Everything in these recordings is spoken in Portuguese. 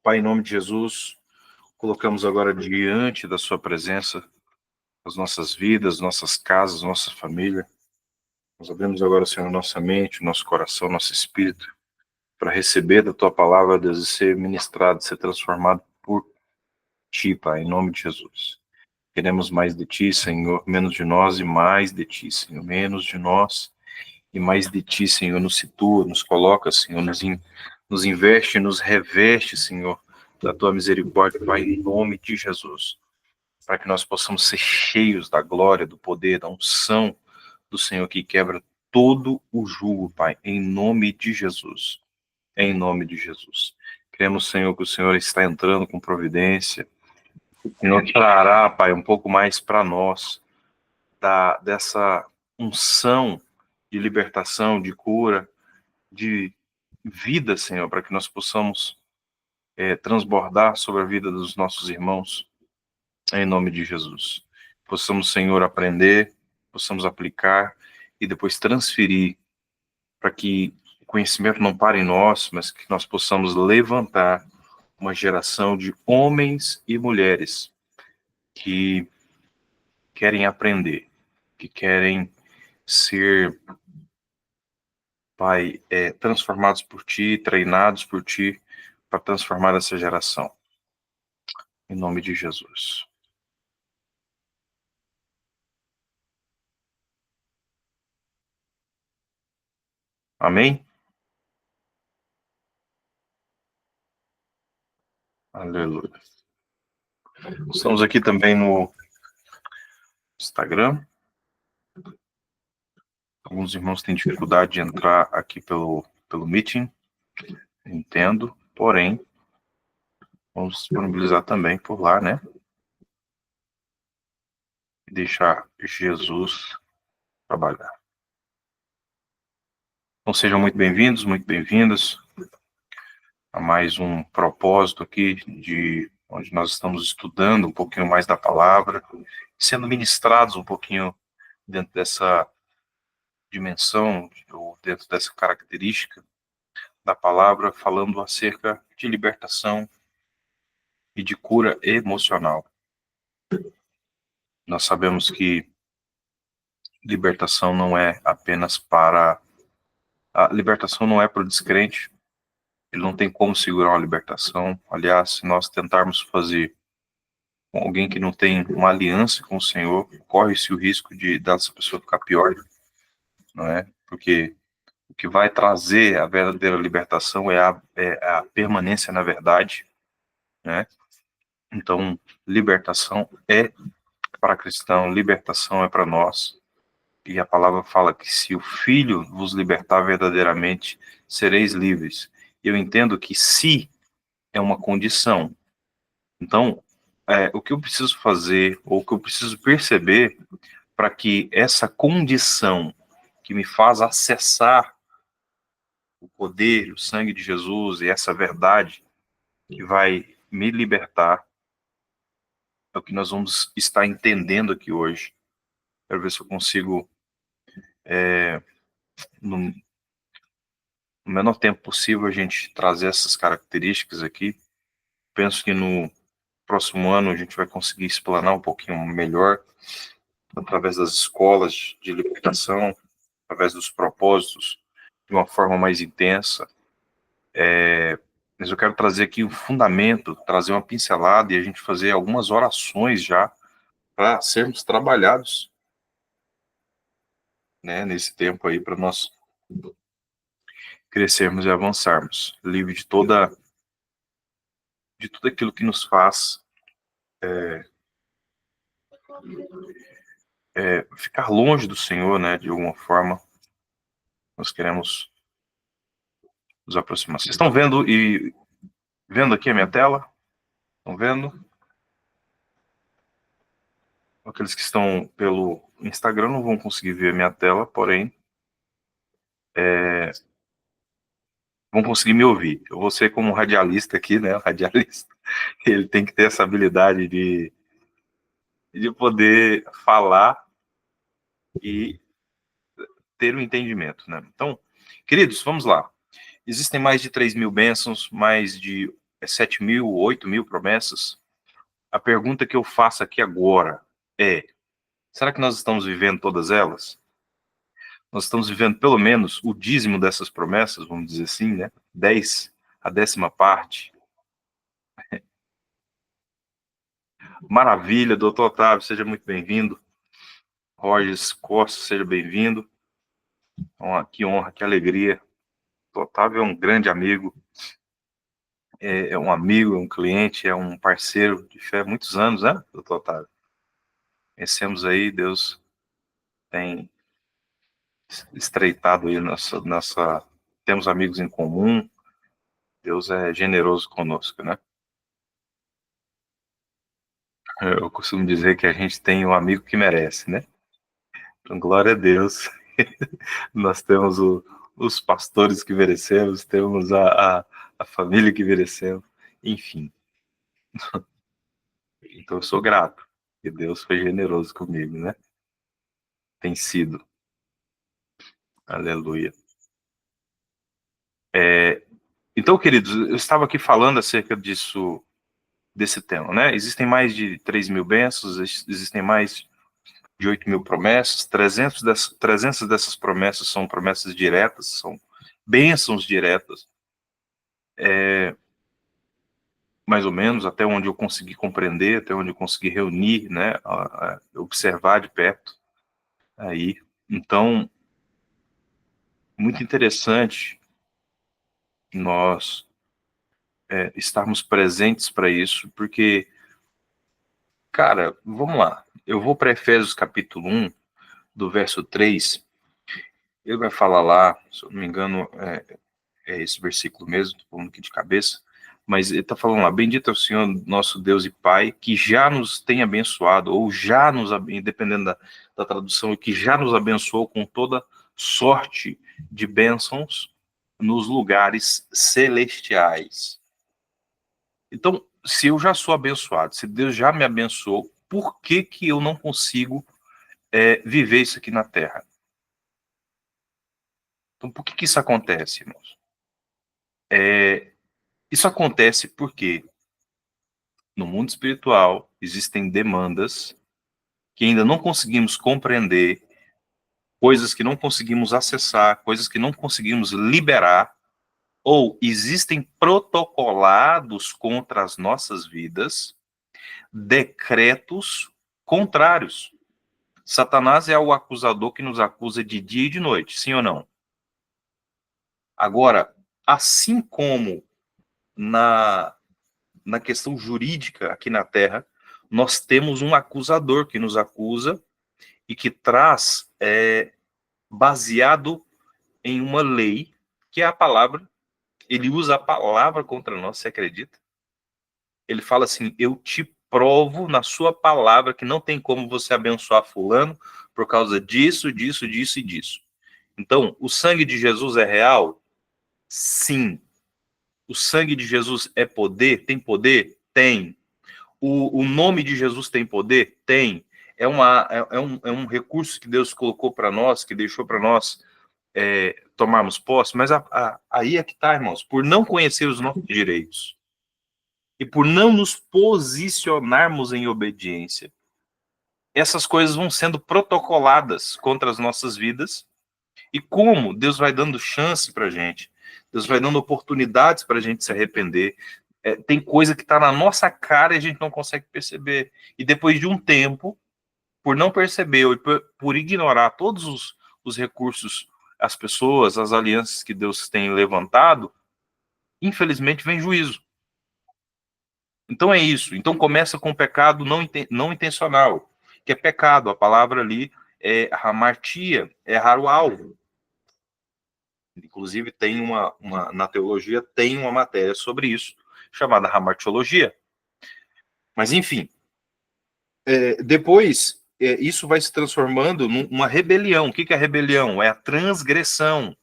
Pai, em nome de Jesus, colocamos agora diante da sua presença as nossas vidas, nossas casas, nossa família. Nós abrimos agora, Senhor, nossa mente, nosso coração, nosso espírito, para receber da tua palavra, Deus, e ser ministrado, ser transformado por ti, Pai, em nome de Jesus. Queremos mais de ti, Senhor, menos de nós e mais de ti, Senhor, menos de nós e mais de ti, Senhor. Nos situa, nos coloca, Senhor, nos investe, nos reveste, Senhor, da tua misericórdia, Pai, em nome de Jesus, para que nós possamos ser cheios da glória, do poder, da unção do Senhor que quebra todo o jugo, Pai, em nome de Jesus. Em nome de Jesus. Cremos, Senhor, que o Senhor está entrando com providência e nos trará, Pai, um pouco mais para nós dessa unção de libertação, de cura, de vida, Senhor, para que nós possamos transbordar sobre a vida dos nossos irmãos, em nome de Jesus. Possamos, Senhor, aprender, possamos aplicar e depois transferir para que o conhecimento não pare em nós, mas que nós possamos levantar uma geração de homens e mulheres que querem aprender, que querem ser, Pai, transformados por Ti, treinados por Ti, para transformar essa geração. Em nome de Jesus. Amém? Aleluia. Estamos aqui também no Instagram. Alguns irmãos têm dificuldade de entrar aqui pelo Meeting. Entendo, porém, vamos disponibilizar também por lá, né? E deixar Jesus trabalhar. Então sejam muito bem-vindos, muito bem-vindas a mais um propósito aqui de onde nós estamos estudando um pouquinho mais da palavra, sendo ministrados um pouquinho dentro dessa dimensão, ou dentro dessa característica da palavra, falando acerca de libertação e de cura emocional. Nós sabemos que libertação não é apenas para... A libertação não é para o descrente, ele não tem como segurar uma libertação. Aliás, se nós tentarmos fazer com alguém que não tem uma aliança com o Senhor, corre-se o risco de dessa pessoa ficar pior, não é? Porque o que vai trazer a verdadeira libertação é a permanência na verdade, né? Então, libertação é para cristão, libertação é para nós. E a palavra fala que se o Filho vos libertar verdadeiramente, sereis livres. Eu entendo que se é uma condição. Então, o que eu preciso fazer, ou o que eu preciso perceber, para que essa condição que me faz acessar o poder, o sangue de Jesus e essa verdade que vai me libertar, é o que nós vamos estar entendendo aqui hoje. Quero ver se eu consigo, no menor tempo possível, a gente trazer essas características aqui. Penso que no próximo ano a gente vai conseguir explanar um pouquinho melhor, através das escolas de libertação, através dos propósitos, de uma forma mais intensa. Mas eu quero trazer aqui um fundamento, trazer uma pincelada e a gente fazer algumas orações já para sermos trabalhados, né, nesse tempo aí, para nós crescermos e avançarmos, livre de tudo aquilo que nos faz ficar longe do Senhor, né, de alguma forma. Nós queremos nos aproximar. Vocês estão vendo aqui a minha tela? Estão vendo? Aqueles que estão pelo Instagram não vão conseguir ver a minha tela, porém vão conseguir me ouvir. Eu vou ser como um radialista aqui, né? O radialista, ele tem que ter essa habilidade de poder falar e ter o entendimento, né? Então, queridos, vamos lá. Existem mais de 3.000 bênçãos, mais de 7.000, 8.000 promessas. A pergunta que eu faço aqui agora é: será que nós estamos vivendo todas elas? Nós estamos vivendo pelo menos o dízimo dessas promessas, vamos dizer assim, né? A 10ª parte. Maravilha, doutor Otávio, seja muito bem-vindo. Rogers Costa, seja bem-vindo. Que honra, que alegria. O Otávio é um grande amigo, é um amigo, é um cliente, é um parceiro de fé há muitos anos, né, doutor Otávio? Conhecemos aí, Deus tem estreitado aí temos amigos em comum, Deus é generoso conosco, né? Eu costumo dizer que a gente tem um amigo que merece, né? Então, glória a Deus. Nós temos os pastores que merecemos, temos a família que merecemos, enfim. Então eu sou grato, que Deus foi generoso comigo, né? Tem sido. Aleluia. Então, queridos, eu estava aqui falando acerca desse tema, né? Existem mais de 3.000 bênçãos, existem mais de 8.000 promessas, 300 dessas promessas são promessas diretas, são bênçãos diretas, mais ou menos, até onde eu consegui compreender, até onde eu consegui reunir, né, observar de perto, aí. Então, muito interessante nós estarmos presentes para isso, porque, cara, vamos lá, eu vou para Efésios capítulo 1, do verso 3, ele vai falar lá, se eu não me engano, é esse versículo mesmo, estou falando aqui de cabeça, mas ele está falando lá: bendito é o Senhor, nosso Deus e Pai, que já nos tem abençoado, ou já nos, dependendo da tradução, que já nos abençoou com toda sorte de bênçãos nos lugares celestiais. Então, se eu já sou abençoado, se Deus já me abençoou, por que que eu não consigo viver isso aqui na Terra? Então, por que que isso acontece, irmãos? Isso acontece porque no mundo espiritual existem demandas que ainda não conseguimos compreender, coisas que não conseguimos acessar, coisas que não conseguimos liberar, ou existem protocolados contra as nossas vidas, decretos contrários. Satanás é o acusador que nos acusa de dia e de noite, sim ou não? Agora, assim como na questão jurídica aqui na Terra, nós temos um acusador que nos acusa e que traz baseado em uma lei, que é a palavra. Ele usa a palavra contra nós, você acredita? Ele fala assim: eu te provo na sua palavra que não tem como você abençoar fulano por causa disso, disso, disso e disso. Então, o sangue de Jesus é real? Sim. O sangue de Jesus é poder? Tem poder? Tem. O nome de Jesus tem poder? Tem. É um recurso que Deus colocou para nós, que deixou para nós tomarmos posse, mas aí é que está, irmãos, por não conhecer os nossos direitos e por não nos posicionarmos em obediência, essas coisas vão sendo protocoladas contra as nossas vidas. E como Deus vai dando chance para a gente, Deus vai dando oportunidades para a gente se arrepender. Tem coisa que está na nossa cara e a gente não consegue perceber. E depois de um tempo, por não perceber ou por ignorar todos os recursos, as pessoas, as alianças que Deus tem levantado, infelizmente vem juízo. Então é isso. Então começa com o pecado não intencional, que é pecado. A palavra ali é hamartia, é errar o alvo. Inclusive tem na teologia tem uma matéria sobre isso, chamada hamartiologia. Mas enfim, depois isso vai se transformando numa rebelião. O que é rebelião? É a transgressão,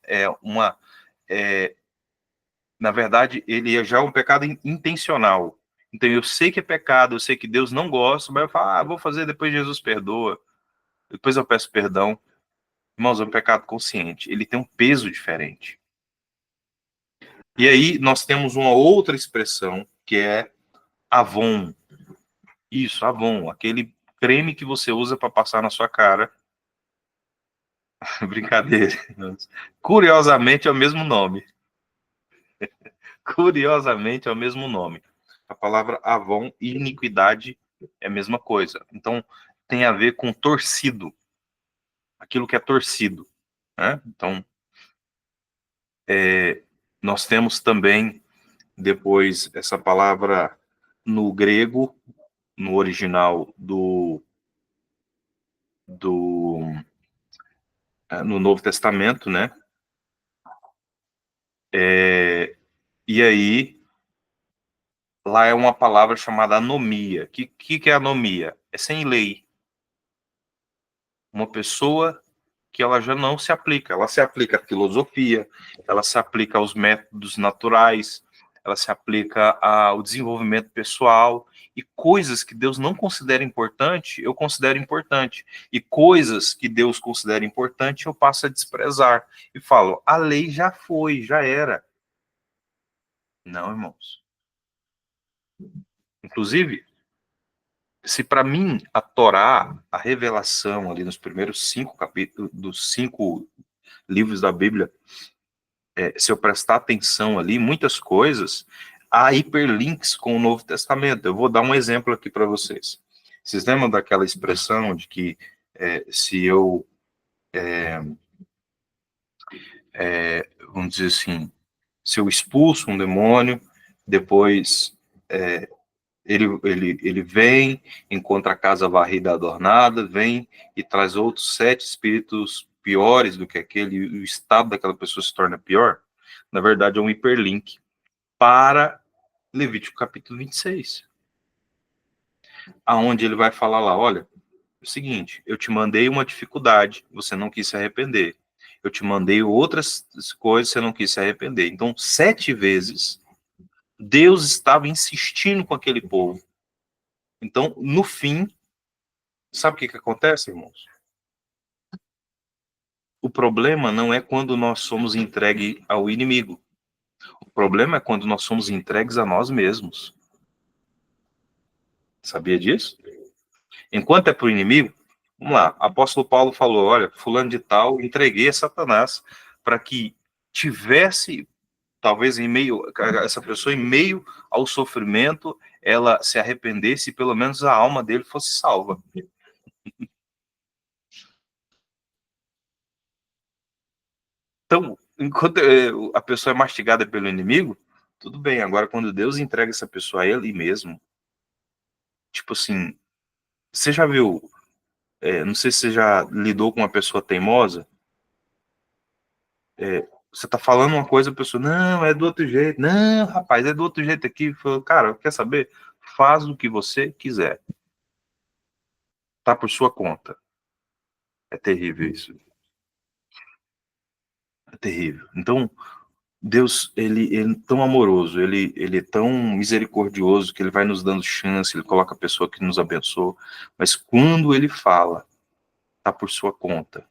na verdade, ele é já um pecado intencional. Então eu sei que é pecado, eu sei que Deus não gosta, mas eu falo, vou fazer, depois Jesus perdoa, depois eu peço perdão. Irmãos, é um pecado consciente, ele tem um peso diferente. E aí nós temos uma outra expressão que é Avon. Isso, Avon, aquele creme que você usa para passar na sua cara. Brincadeira. Curiosamente é o mesmo nome. Curiosamente é o mesmo nome. A palavra Avon e iniquidade é a mesma coisa. Então, tem a ver com torcido. Aquilo que é torcido, né? Então, nós temos também, depois, essa palavra no grego, no original no Novo Testamento, né? E aí, lá é uma palavra chamada anomia. Que é anomia? É sem lei. Uma pessoa que ela já não se aplica. Ela se aplica à filosofia, ela se aplica aos métodos naturais, ela se aplica ao desenvolvimento pessoal, e coisas que Deus não considera importante, eu considero importante. E coisas que Deus considera importante, eu passo a desprezar. E falo, a lei já foi, já era. Não, irmãos. Inclusive, se para mim a Torá, a revelação ali nos primeiros 5 capítulos, dos 5 livros da Bíblia, se eu prestar atenção ali, muitas coisas, há hiperlinks com o Novo Testamento. Eu vou dar um exemplo aqui para vocês. Vocês lembram daquela expressão de que se eu, vamos dizer assim, se eu expulso um demônio, depois ele vem, encontra a casa varrida e adornada, vem e traz outros 7 espíritos piores do que aquele, e o estado daquela pessoa se torna pior? Na verdade, é um hiperlink para Levítico capítulo 26, aonde ele vai falar lá, olha, é o seguinte, eu te mandei uma dificuldade, você não quis se arrepender. Eu te mandei outras coisas, você não quis se arrepender. Então, 7 vezes, Deus estava insistindo com aquele povo. Então, no fim, sabe o que acontece, irmãos? O problema não é quando nós somos entregues ao inimigo. O problema é quando nós somos entregues a nós mesmos. Sabia disso? Enquanto é para o inimigo, vamos lá, apóstolo Paulo falou, olha, fulano de tal, entreguei a Satanás para que tivesse, talvez em meio, essa pessoa em meio ao sofrimento, ela se arrependesse e pelo menos a alma dele fosse salva. Então, enquanto a pessoa é mastigada pelo inimigo, tudo bem. Agora, quando Deus entrega essa pessoa a ele mesmo, tipo assim, você já viu, não sei se você já lidou com uma pessoa teimosa, você tá falando uma coisa, a pessoa, não, é do outro jeito. Não, rapaz, é do outro jeito aqui. Falou, cara, quer saber? Faz o que você quiser. Tá por sua conta. É terrível isso. É terrível. Então, Deus, ele é tão amoroso, ele é tão misericordioso que ele vai nos dando chance, ele coloca a pessoa que nos abençoa, mas quando ele fala, tá por sua conta.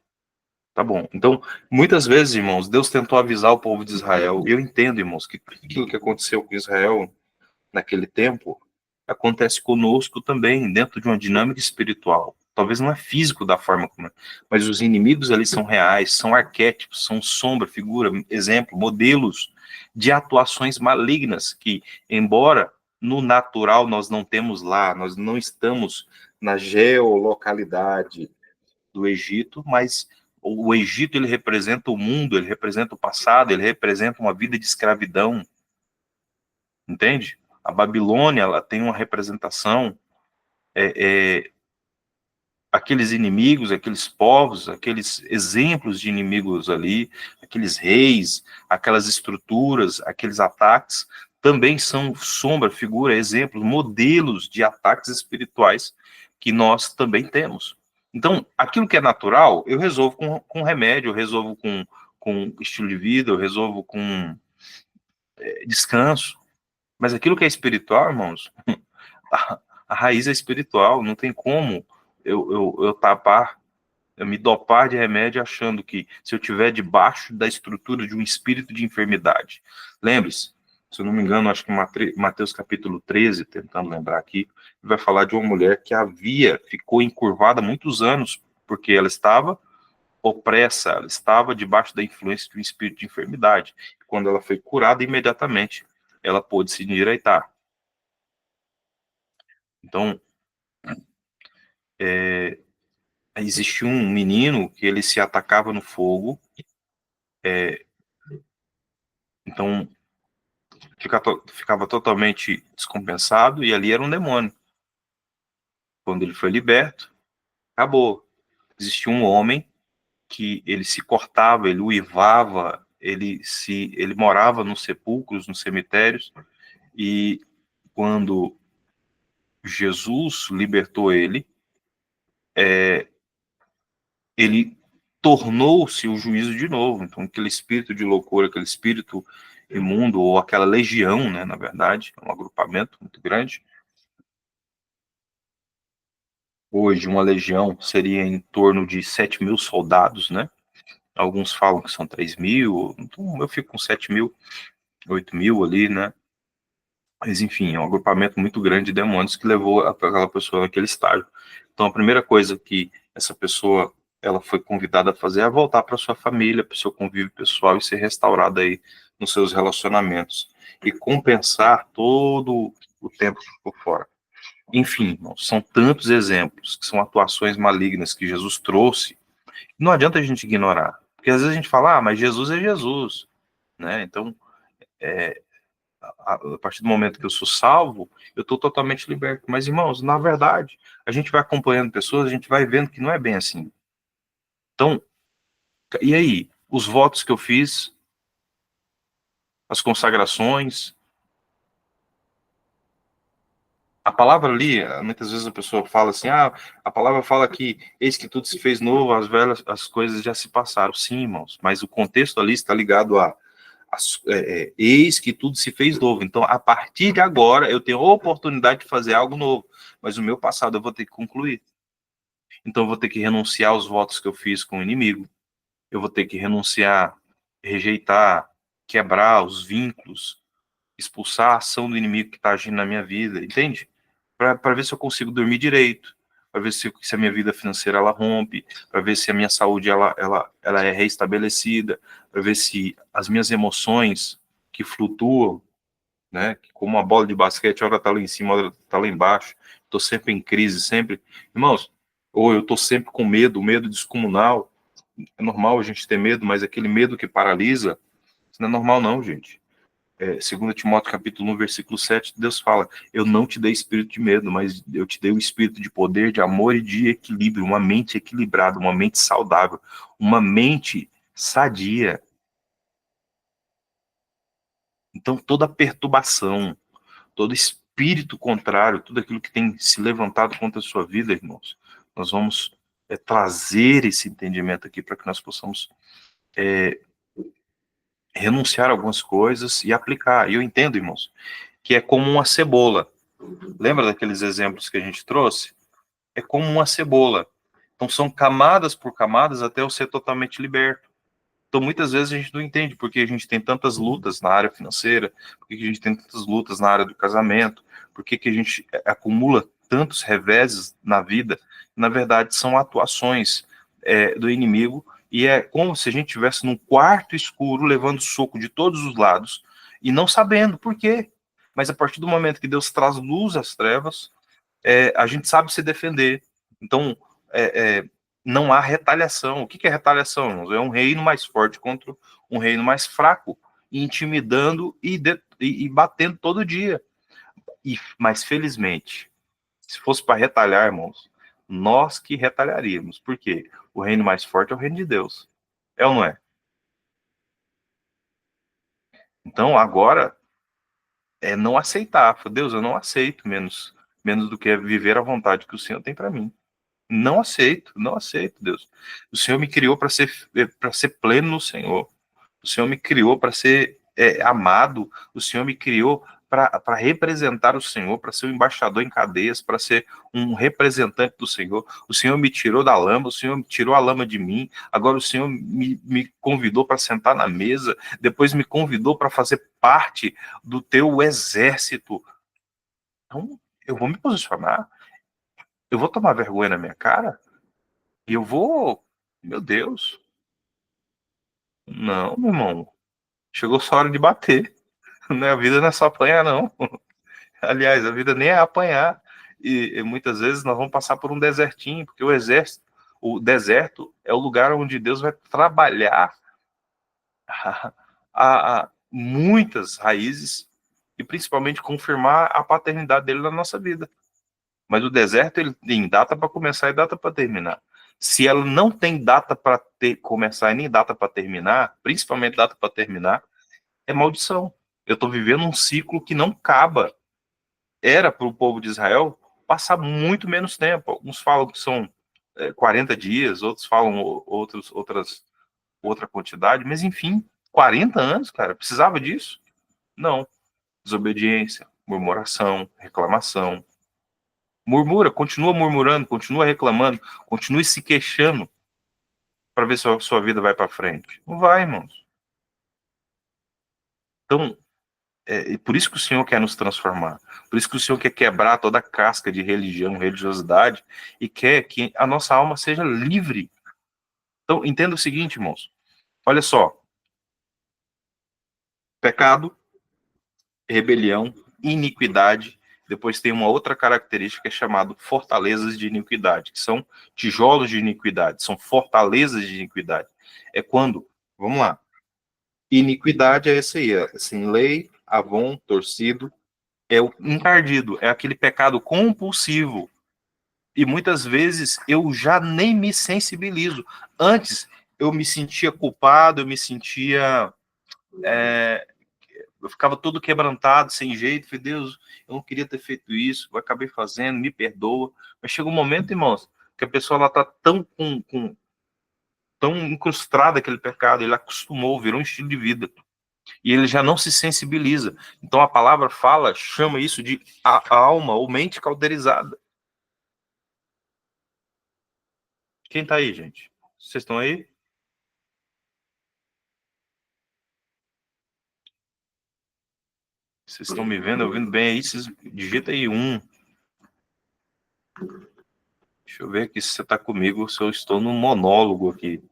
Tá bom. Então, muitas vezes, irmãos, Deus tentou avisar o povo de Israel. Eu entendo, irmãos, que aquilo que aconteceu com Israel naquele tempo acontece conosco também, dentro de uma dinâmica espiritual. Talvez não é físico da forma como é, mas os inimigos ali são reais, são arquétipos, são sombra, figura, exemplo, modelos de atuações malignas que, embora no natural nós não temos lá, nós não estamos na geolocalidade do Egito, mas o Egito ele representa o mundo, ele representa o passado, ele representa uma vida de escravidão, entende? A Babilônia ela tem uma representação, aqueles inimigos, aqueles povos, aqueles exemplos de inimigos ali, aqueles reis, aquelas estruturas, aqueles ataques, também são sombra, figura, exemplos, modelos de ataques espirituais que nós também temos. Então, aquilo que é natural, eu resolvo com remédio, eu resolvo com estilo de vida, eu resolvo com descanso. Mas aquilo que é espiritual, irmãos, a raiz é espiritual, não tem como eu tapar, eu me dopar de remédio achando que se eu estiver debaixo da estrutura de um espírito de enfermidade. Lembre-se, se eu não me engano, acho que Mateus capítulo 13, tentando lembrar aqui, vai falar de uma mulher que ficou encurvada há muitos anos, porque ela estava opressa, ela estava debaixo da influência de um espírito de enfermidade. Quando ela foi curada, imediatamente ela pôde se endireitar. Então, existia um menino que ele se atacava no fogo, então ficava totalmente descompensado, e ali era um demônio. Quando ele foi liberto, acabou. Existia um homem que ele se cortava, ele uivava, ele morava nos sepulcros, nos cemitérios, e quando Jesus libertou ele tornou-se o juízo de novo. Então, aquele espírito de loucura, aquele espírito imundo, ou aquela legião, né, na verdade, é um agrupamento muito grande. Hoje, uma legião seria em torno de 7.000 soldados, né? Alguns falam que são 3.000, então eu fico com 7.000, 8.000 ali, né? Mas, enfim, é um agrupamento muito grande de demônios que levou aquela pessoa naquele estágio. Então, a primeira coisa que essa pessoa ela foi convidada a fazer é voltar para sua família, para o seu convívio pessoal e ser restaurada aí nos seus relacionamentos. E compensar todo o tempo que ficou fora. Enfim, são tantos exemplos, que são atuações malignas que Jesus trouxe. Não adianta a gente ignorar. Porque às vezes a gente fala, mas Jesus é Jesus. Né? Então, a partir do momento que eu sou salvo, eu estou totalmente liberto. Mas, irmãos, na verdade, a gente vai acompanhando pessoas, a gente vai vendo que não é bem assim. Então, e aí? Os votos que eu fiz, as consagrações, a palavra ali, muitas vezes a pessoa fala assim, a palavra fala que eis que tudo se fez novo, as coisas já se passaram. Sim, irmãos, mas o contexto ali está ligado a eis que tudo se fez novo. Então, a partir de agora, eu tenho a oportunidade de fazer algo novo, mas o meu passado eu vou ter que concluir. Então, eu vou ter que renunciar aos votos que eu fiz com o inimigo, eu vou ter que renunciar, rejeitar, quebrar os vínculos, expulsar a ação do inimigo que está agindo na minha vida, entende? Para ver se eu consigo dormir direito, para ver se a minha vida financeira ela rompe, para ver se a minha saúde ela é reestabelecida, para ver se as minhas emoções que flutuam, né, que como uma bola de basquete, hora tá lá em cima, hora tá lá embaixo, estou sempre em crise, sempre, irmãos, ou eu estou sempre com medo descomunal. É normal a gente ter medo, mas aquele medo que paralisa, isso não é normal não, gente. 2 Timóteo capítulo 1, versículo 7, Deus fala, eu não te dei espírito de medo, mas eu te dei o espírito de poder, de amor e de equilíbrio, uma mente equilibrada, uma mente saudável, uma mente sadia. Então, toda perturbação, todo espírito contrário, tudo aquilo que tem se levantado contra a sua vida, irmãos, nós vamos trazer esse entendimento aqui para que nós possamos renunciar a algumas coisas e aplicar. E eu entendo, irmãos, que é como uma cebola. Lembra daqueles exemplos que a gente trouxe? É como uma cebola. Então são camadas por camadas até eu ser totalmente liberto. Então muitas vezes a gente não entende porque a gente tem tantas lutas na área financeira, porque a gente tem tantas lutas na área do casamento, porque a gente acumula tantos reveses na vida. Na verdade são atuações do inimigo e é como se a gente estivesse num quarto escuro levando soco de todos os lados e não sabendo por quê. Mas a partir do momento que Deus traz luz às trevas, a gente sabe se defender. Então, não há retaliação. O que é retaliação, irmãos? É um reino mais forte contra um reino mais fraco, intimidando e batendo todo dia. Mas, felizmente, se fosse para retalhar, irmãos, nós que retalharíamos. Por quê? O reino mais forte é o reino de Deus. É ou não é? Então, agora, não aceitar. Deus, eu não aceito menos do que viver a vontade que o Senhor tem para mim. Não aceito, não aceito, Deus. O Senhor me criou para ser pleno no Senhor. O Senhor me criou para ser amado. O Senhor me criou para representar o Senhor, para ser um embaixador em cadeias, para ser um representante do Senhor. O Senhor me tirou da lama, o Senhor tirou a lama de mim, agora o Senhor me convidou para sentar na mesa, depois me convidou para fazer parte do teu exército. Então, eu vou me posicionar, eu vou tomar vergonha na minha cara, e eu vou... Meu Deus. Não, meu irmão. Chegou sua hora de bater. A vida não é só apanhar, não. Aliás, a vida nem é apanhar. E muitas vezes nós vamos passar por um desertinho, porque o deserto é o lugar onde Deus vai trabalhar a muitas raízes e principalmente confirmar a paternidade dele na nossa vida. Mas o deserto ele tem data para começar e data para terminar. Se ela não tem data para começar e nem data para terminar, principalmente data para terminar, é maldição. Eu estou vivendo um ciclo que não acaba. Era para o povo de Israel passar muito menos tempo. Uns falam que são 40 dias, outros falam outra quantidade, mas enfim, 40 anos, cara, precisava disso? Não. Desobediência, murmuração, reclamação. Murmura, continua murmurando, continua reclamando, continue se queixando para ver se a sua vida vai para frente. Não vai, irmãos. Então, por isso que o Senhor quer nos transformar. Por isso que o Senhor quer quebrar toda a casca de religião, religiosidade, e quer que a nossa alma seja livre. Então, entenda o seguinte, irmãos. Olha só. Pecado, rebelião, iniquidade. Depois tem uma outra característica que é chamada fortalezas de iniquidade, que são tijolos de iniquidade, são fortalezas de iniquidade. É quando, vamos lá, iniquidade é essa aí, assim, lei, avon, torcido, é o encardido, é aquele pecado compulsivo. E muitas vezes eu já nem me sensibilizo. Antes eu me sentia culpado, eu me sentia... eu ficava todo quebrantado, sem jeito. Falei, Deus, eu não queria ter feito isso, eu acabei fazendo, me perdoa. Mas chega um momento, irmãos, que a pessoa ela tá tão incrustada aquele pecado, ele acostumou, virou um estilo de vida. E ele já não se sensibiliza. Então a palavra fala, chama isso de a alma ou mente cauterizada. Quem tá aí, gente? Vocês estão aí? Vocês estão me vendo, ouvindo bem aí? Vocês digita aí um. Deixa eu ver aqui se você está comigo, se eu estou num monólogo aqui.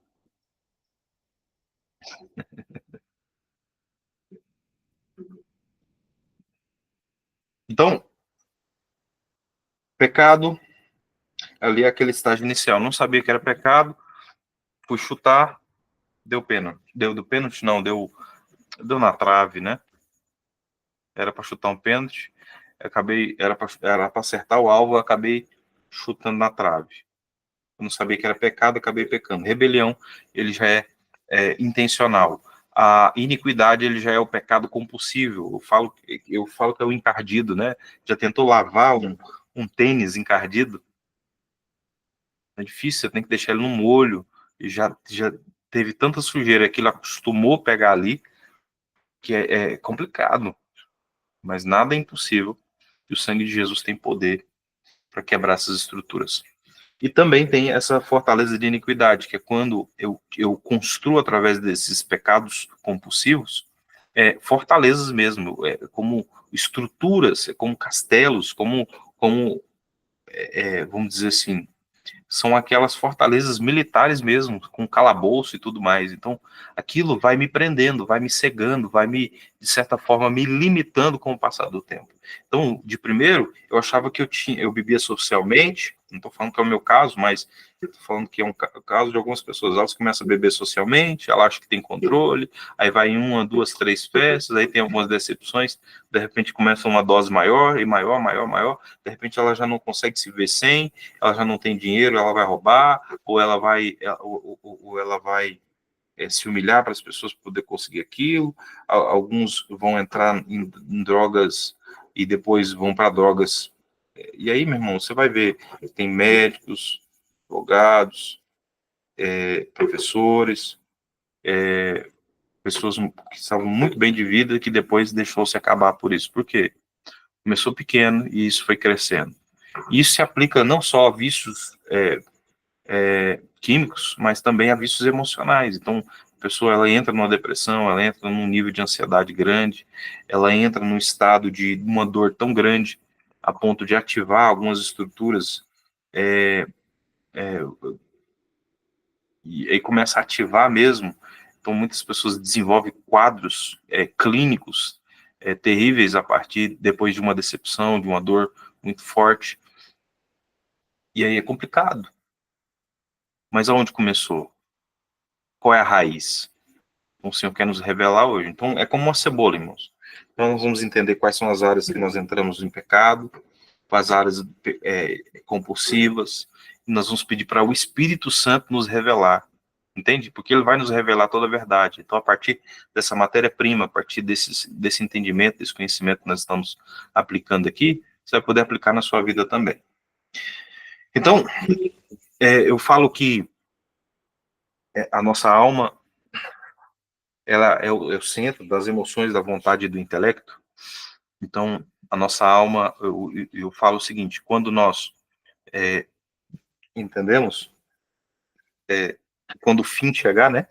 Então, pecado, ali é aquele estágio inicial. Não sabia que era pecado, fui chutar, deu pênalti. Deu pênalti? Não, deu na trave, né? Era para chutar um pênalti, acabei, era para acertar o alvo, acabei chutando na trave. Eu não sabia que era pecado, acabei pecando. Rebelião, ele já é intencional. A iniquidade, ele já é o pecado compulsivo. Eu falo que é o encardido, né? Já tentou lavar um tênis encardido? É difícil, você tem que deixar ele no molho. E já teve tanta sujeira que ele acostumou a pegar ali, que é complicado. Mas nada é impossível. E o sangue de Jesus tem poder para quebrar essas estruturas. E também tem essa fortaleza de iniquidade, que é quando eu construo através desses pecados compulsivos, fortalezas mesmo, como estruturas, como castelos, como vamos dizer assim, são aquelas fortalezas militares mesmo, com calabouço e tudo mais. Então, aquilo vai me prendendo, vai me cegando, vai me, de certa forma, me limitando com o passar do tempo. Então, de primeiro, eu achava que eu bebia socialmente, não estou falando que é o meu caso, mas estou falando que é um caso de algumas pessoas. Elas começam a beber socialmente, ela acha que tem controle, aí vai em uma, duas, três festas, aí tem algumas decepções, de repente começa uma dose maior, e maior, maior, maior, de repente ela já não consegue se ver sem, ela já não tem dinheiro, ela vai roubar, ou ela vai se humilhar para as pessoas poder conseguir aquilo. Alguns vão entrar em drogas e depois vão para drogas. E aí, meu irmão, você vai ver, tem médicos, advogados, professores, pessoas que estavam muito bem de vida, que depois deixou-se acabar por isso. Por quê? Começou pequeno e isso foi crescendo. E isso se aplica não só a vícios químicos, mas também a vícios emocionais. Então, a pessoa ela entra numa depressão, ela entra num nível de ansiedade grande, ela entra num estado de uma dor tão grande a ponto de ativar algumas estruturas e aí começa a ativar mesmo. Então, muitas pessoas desenvolvem quadros clínicos terríveis a partir, depois de uma decepção, de uma dor muito forte. E aí é complicado. Mas aonde começou? Qual é a raiz? Então, o Senhor quer nos revelar hoje. Então, é como uma cebola, irmãos. Então, nós vamos entender quais são as áreas que nós entramos em pecado, quais áreas compulsivas, e nós vamos pedir para o Espírito Santo nos revelar. Entende? Porque ele vai nos revelar toda a verdade. Então, a partir dessa matéria-prima, a partir desse entendimento, desse conhecimento que nós estamos aplicando aqui, você vai poder aplicar na sua vida também. Então, eu falo que a nossa alma, ela é o centro das emoções, da vontade e do intelecto. Então, a nossa alma, eu falo o seguinte, quando nós entendemos, quando o fim chegar, né?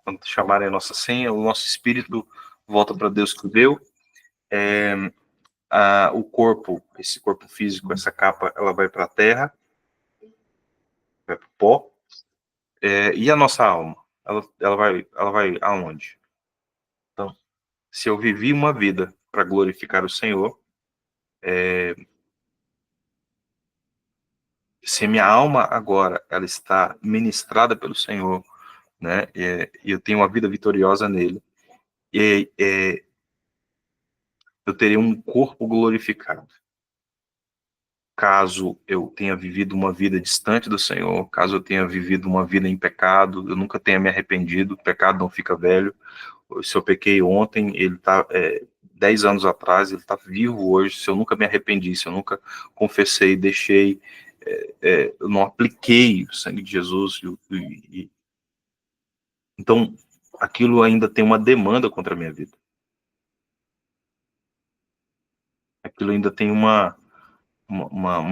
Quando chamarem a nossa senha, o nosso espírito volta para Deus que deu, o corpo, esse corpo físico, essa capa, ela vai para a terra, vai para o pó, e a nossa alma, ela vai aonde? Então, se eu vivi uma vida para glorificar o Senhor, se minha alma agora ela está ministrada pelo Senhor, né, e eu tenho uma vida vitoriosa nele, e eu terei um corpo glorificado. Caso eu tenha vivido uma vida distante do Senhor, caso eu tenha vivido uma vida em pecado, eu nunca tenha me arrependido, o pecado não fica velho. Se eu pequei ontem, ele está 10 anos atrás, ele está vivo hoje. Se eu nunca me arrependi, se eu nunca confessei, deixei, eu não apliquei o sangue de Jesus, então aquilo ainda tem uma demanda contra a minha vida. Aquilo ainda tem uma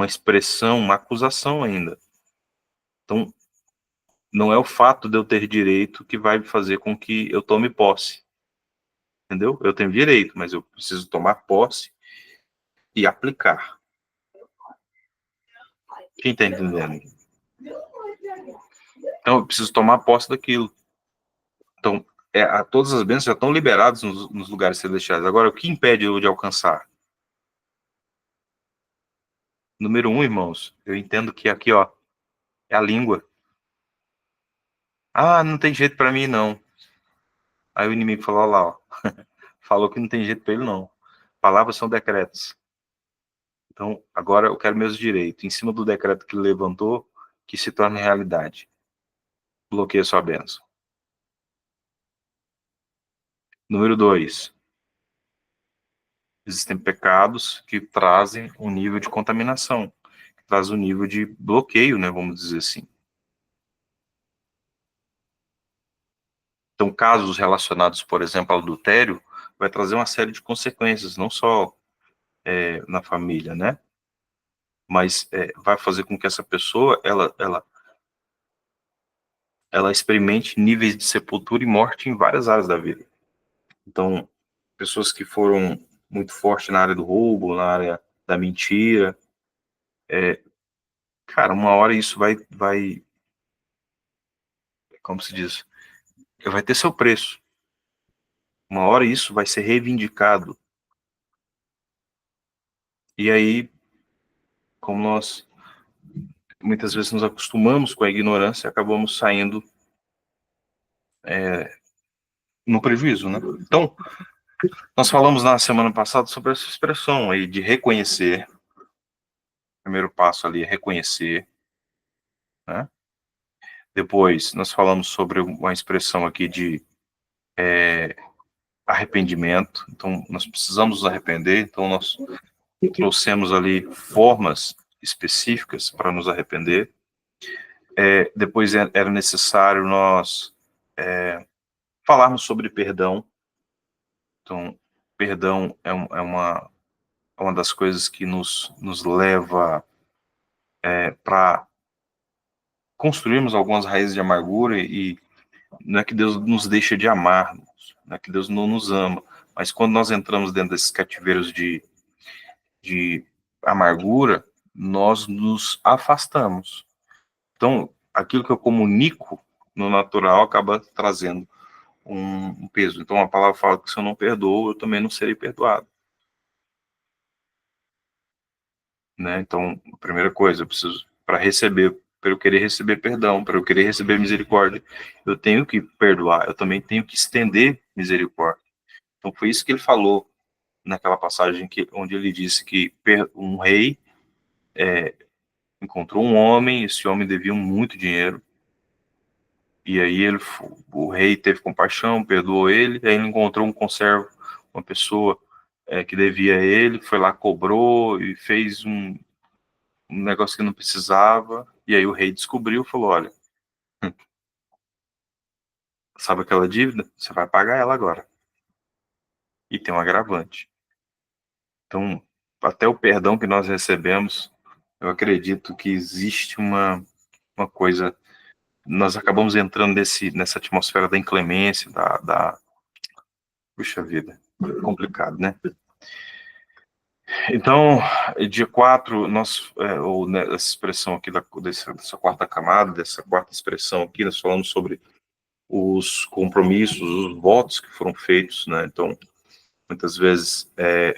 expressão, uma acusação ainda. Então, não é o fato de eu ter direito que vai fazer com que eu tome posse. Entendeu? Eu tenho direito, mas eu preciso tomar posse e aplicar. Quem está entendendo? Então, eu preciso tomar posse daquilo. Então, todas as bênçãos já estão liberadas nos lugares celestiais. Agora, o que impede eu de alcançar? Número 1, irmãos, eu entendo que aqui, ó, é a língua. Ah, não tem jeito para mim, não. Aí o inimigo falou, ó lá, ó. Falou que não tem jeito para ele, não. Palavras são decretos. Então, agora eu quero meus direitos. Em cima do decreto que ele levantou, que se torne realidade. Bloqueia sua bênção. Número 2. Existem pecados que trazem um nível de contaminação, que traz um nível de bloqueio, né, vamos dizer assim. Então, casos relacionados, por exemplo, ao adultério, vai trazer uma série de consequências, não só na família, né? Mas vai fazer com que essa pessoa, ela experimente níveis de sepultura e morte em várias áreas da vida. Então, pessoas que foram muito fortes na área do roubo, na área da mentira, cara, uma hora isso vai, como se diz, vai ter seu preço. Uma hora isso vai ser reivindicado. E aí, como nós muitas vezes nos acostumamos com a ignorância, acabamos saindo no prejuízo, né? Então, nós falamos na semana passada sobre essa expressão aí de reconhecer. O primeiro passo ali é reconhecer, né? Depois, nós falamos sobre uma expressão aqui de arrependimento. Então, nós precisamos nos arrepender. Então, nós trouxemos ali formas específicas para nos arrepender. Depois, era necessário nós falarmos sobre perdão. Então, perdão é uma das coisas que nos leva para construirmos algumas raízes de amargura e não é que Deus nos deixa de amar, não é que Deus não nos ama, mas quando nós entramos dentro desses cativeiros de amargura, nós nos afastamos. Então, aquilo que eu comunico no natural acaba trazendo um peso. Então, a palavra fala que se eu não perdoo, eu também não serei perdoado. Né? Então, a primeira coisa, eu preciso, para eu querer receber perdão, para eu querer receber misericórdia, eu tenho que perdoar, eu também tenho que estender misericórdia. Então, foi isso que ele falou naquela passagem onde ele disse que um rei encontrou um homem, esse homem devia muito dinheiro, e aí o rei teve compaixão, perdoou ele, aí ele encontrou um conservo, uma pessoa que devia a ele, foi lá, cobrou e fez um negócio que não precisava, e aí o rei descobriu e falou, olha, sabe aquela dívida? Você vai pagar ela agora. E tem um agravante. Então, até o perdão que nós recebemos, eu acredito que existe uma coisa, nós acabamos entrando nessa atmosfera da inclemência, puxa vida, complicado, né? Então, dia 4 nós, ou né, essa expressão aqui dessa quarta camada, dessa quarta expressão aqui, nós falamos sobre os compromissos, os votos que foram feitos, né? Então, muitas vezes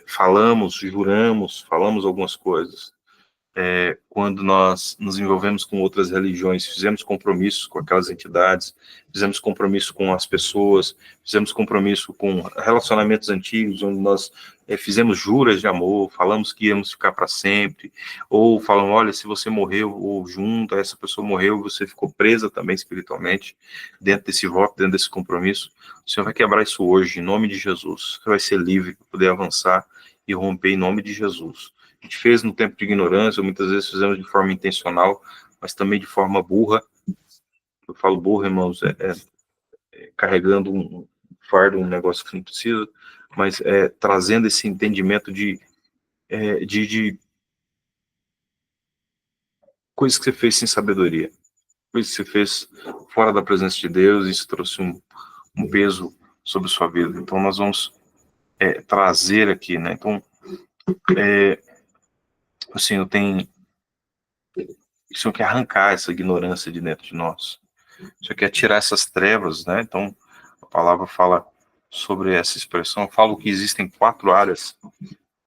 falamos, juramos, falamos algumas coisas. Quando nós nos envolvemos com outras religiões, fizemos compromissos com aquelas entidades, fizemos compromisso com as pessoas, fizemos compromisso com relacionamentos antigos, onde nós fizemos juras de amor, falamos que íamos ficar para sempre, ou falamos, olha, se você morreu, ou junto a essa pessoa morreu, você ficou presa também espiritualmente, dentro desse voto, dentro desse compromisso, o Senhor vai quebrar isso hoje, em nome de Jesus, você vai ser livre para poder avançar e romper em nome de Jesus. A gente fez no tempo de ignorância, muitas vezes fizemos de forma intencional, mas também de forma burra. Eu falo burra, irmãos, carregando um fardo, um negócio que não precisa, mas trazendo esse entendimento de coisas que você fez sem sabedoria, coisas que você fez fora da presença de Deus, e isso trouxe um peso sobre sua vida. Então, nós vamos trazer aqui, né? Então, assim, o Senhor quer arrancar essa ignorância de dentro de nós. O Senhor quer tirar essas trevas, né? Então, a palavra fala sobre essa expressão. Fala que existem 4 áreas,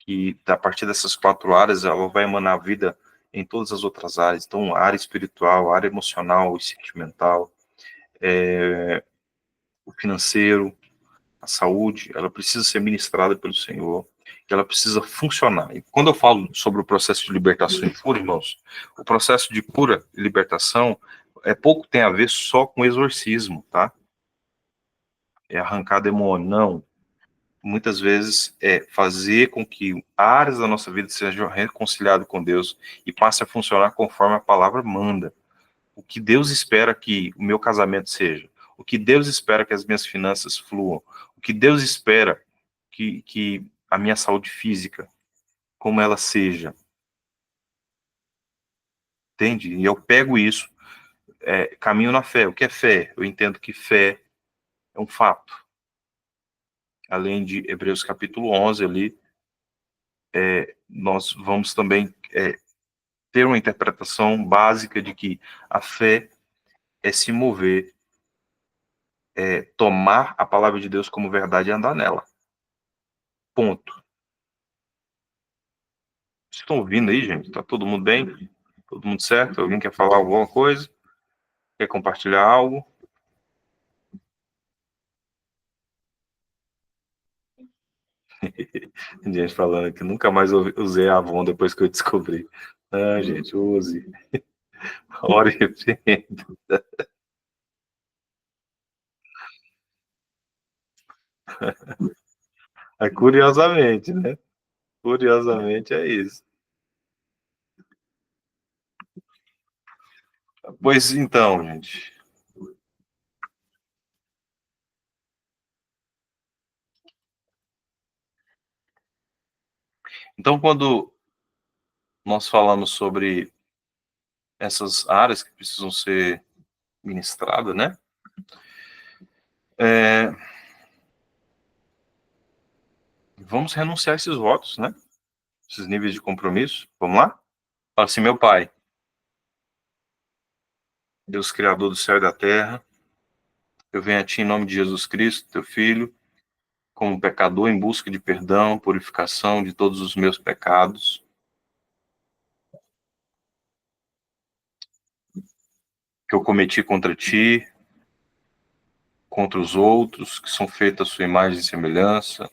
que a partir dessas 4 áreas, ela vai emanar vida em todas as outras áreas. Então, a área espiritual, a área emocional e sentimental, o financeiro, a saúde, ela precisa ser ministrada pelo Senhor, ela precisa funcionar. E quando eu falo sobre o processo de libertação e cura, irmãos, o processo de cura e libertação pouco tem a ver só com exorcismo, tá? É arrancar demônio, não. Muitas vezes é fazer com que áreas da nossa vida sejam reconciliadas com Deus e passe a funcionar conforme a palavra manda. O que Deus espera que o meu casamento seja, o que Deus espera que as minhas finanças fluam, o que Deus espera que a minha saúde física, como ela seja, entende? E eu pego isso, caminho na fé. O que é fé? Eu entendo que fé é um fato. Além de Hebreus capítulo 11 ali, nós vamos também ter uma interpretação básica de que a fé é se mover, tomar a palavra de Deus como verdade e andar nela. Ponto. Vocês estão ouvindo aí, gente? Tá todo mundo bem? Todo mundo certo? Alguém quer falar alguma coisa? Quer compartilhar algo? Tem gente falando que nunca mais usei Avon depois que eu descobri. Ah, gente, use. Ore e arrependa. Curiosamente, né? Curiosamente é isso. Pois então, gente. Então, quando nós falamos sobre essas áreas que precisam ser ministradas, né? Vamos renunciar a esses votos, né? Esses níveis de compromisso. Vamos lá? Fala assim, meu Pai, Deus Criador do céu e da terra, eu venho a Ti em nome de Jesus Cristo, Teu Filho, como pecador em busca de perdão, purificação de todos os meus pecados, que eu cometi contra Ti, contra os outros, que são feitos à Sua imagem e semelhança.